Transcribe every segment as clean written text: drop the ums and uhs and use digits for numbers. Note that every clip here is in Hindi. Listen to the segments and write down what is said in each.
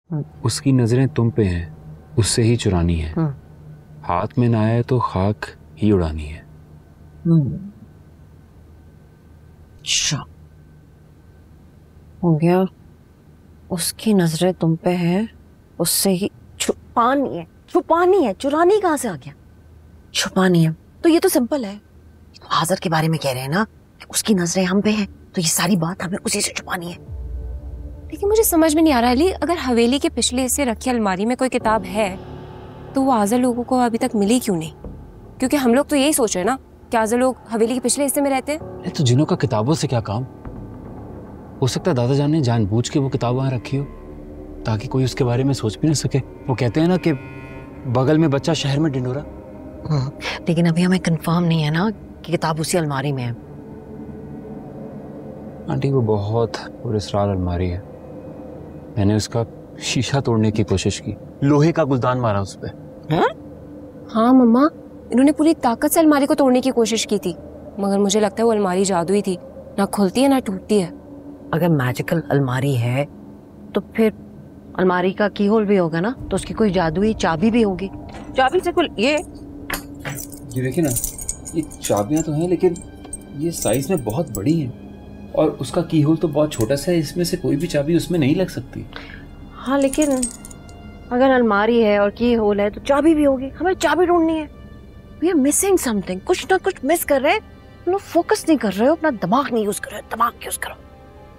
उसकी नजरें तुम पे हैं, उससे ही चुरानी है। हाथ में ना आए तो खाक ही उड़ानी है। अच्छा हो गया, उसकी नजरें तुम पे है, उससे ही छुपानी है। छुपानी है, चुरानी कहाँ से आ गया? छुपानी है तो ये तो सिंपल है। तो आज़र के बारे में कह रहे हैं ना कि उसकी नजरें हम पे है, तो ये सारी बात हमें उसी से छुपानी है। लेकिन मुझे समझ में नहीं आ रहा अली, अगर हवेली के पिछले हिस्से रखी अलमारी में कोई किताब है तो वो आज़र लोगों को अभी तक मिली क्यों नहीं? क्योंकि हम लोग तो यही सोच रहे हैं ना कि आज़र लोग हवेली के पिछले हिस्से में रहते हैं। तो जिनों का किताबों से क्या काम? हो सकता है दादा जान ने जानबूझ के वो किताब वहां रखी हो ताकि कोई उसके बारे में सोच भी ना सके। वो कहते हैं ना कि बगल में बच्चा शहर में ढिंढोरा। लेकिन अभी हमें कंफर्म नहीं है ना कि किताब उसी अलमारी में है। आंटी वो बहुत पुरस्कार अलमारी है। मैंने उसका शीशा तोड़ने की कोशिश की, लोहे का गुलदान मारा उस पे। हाँ मम्मा, इन्होंने पूरी ताकत से अलमारी को तोड़ने की कोशिश की थी, मगर मुझे लगता है वो अलमारी जादुई थी, ना खुलती है ना टूटती है। अगर मैजिकल अलमारी है तो फिर अलमारी का की होल भी होगा ना, तो उसकी कोई जादुई चाबी भी होगी। चाबी से खुल ये देखिए ना, ये चाबियां तो हैं लेकिन ये साइज में बहुत बड़ी हैं और उसका की होल तो बहुत छोटा सा है, इसमें से कोई भी चाबी उसमें नहीं लग सकती। हाँ लेकिन अगर अलमारी है और की होल है तो चाबी भी होगी। हमें चाबी ढूंढनी है। वी आर मिसिंग समथिंग, कुछ ना कुछ मिस कर रहे हैं। तुम लोग फोकस नहीं कर रहे हो, अपना दिमाग नहीं यूज कर रहे हो। दिमाग यूज करो।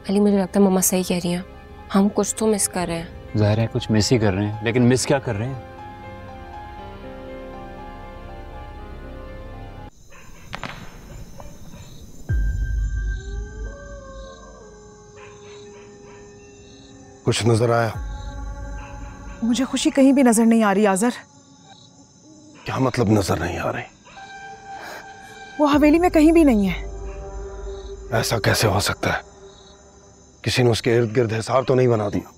अली मुझे लगता है मम्मा सही कह रही हैं, हम कुछ तो मिस कर रहे हैं। जाहिर है कुछ मिस ही कर रहे हैं, लेकिन मिस क्या कर रहे हैं? कुछ नजर आया? मुझे खुशी कहीं भी नजर नहीं आ रही आज़र। क्या मतलब नजर नहीं आ रही? वो हवेली में कहीं भी नहीं है। ऐसा कैसे हो सकता है? किसी ने उसके इर्द गिर्द हिसार तो नहीं बना दिया,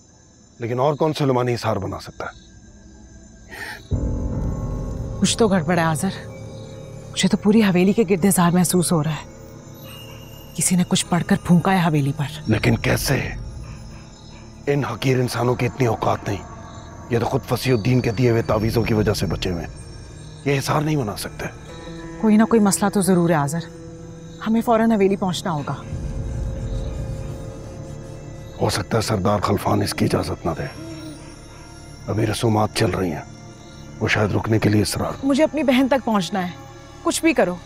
लेकिन और कौन सुलेमानी हिसार बना सकता है? कुछ तो गड़बड़ है आज़र। मुझे तो पूरी हवेली के गिर्द हिसार महसूस हो रहा है। किसी ने कुछ पढ़कर फूंका है हवेली पर। लेकिन कैसे? इन हकीर इंसानों की इतनी औकात नहीं। ये तो खुद फसीउद्दीन के दिए हुए तावीज़ों की वजह से बचे हुए। ये हिसार नहीं बना सकते। कोई ना कोई मसला तो जरूर है आज़र। हमें फौरन हवेली पहुंचना होगा। हो सकता है सरदार खलफान इसकी इजाजत ना दे। अभी रसूमात चल रही हैं, वो शायद रुकने के लिए इसरार। मुझे अपनी बहन तक पहुंचना है। कुछ भी करो,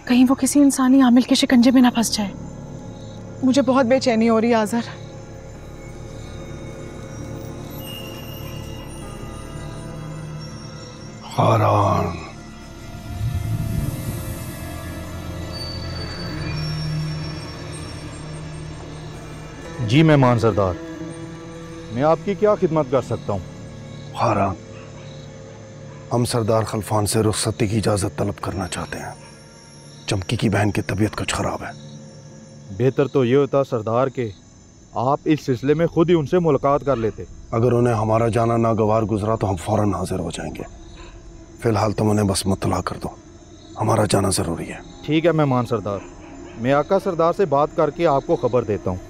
कहीं वो किसी इंसानी आमिल के शिकंजे में ना फंस जाए। मुझे बहुत बेचैनी हो रही है आज़र। खारान, जी मेहमान सरदार, मैं आपकी क्या खिदमत कर सकता हूँ? खारान, हम सरदार खलफान से रुखसती की इजाज़त तलब करना चाहते हैं। चमकी की बहन की तबीयत कुछ ख़राब है। बेहतर तो ये होता सरदार के आप इस सिलसिले में खुद ही उनसे मुलाकात कर लेते। अगर उन्हें हमारा जाना नागवार गुजरा तो हम फौरन हाजिर हो जाएंगे। फिलहाल तुम उन्हें बस मुत्तला कर दो, हमारा जाना ज़रूरी है। ठीक है मेहमान सरदार, मैं आका सरदार से बात करके आपको खबर देता हूँ।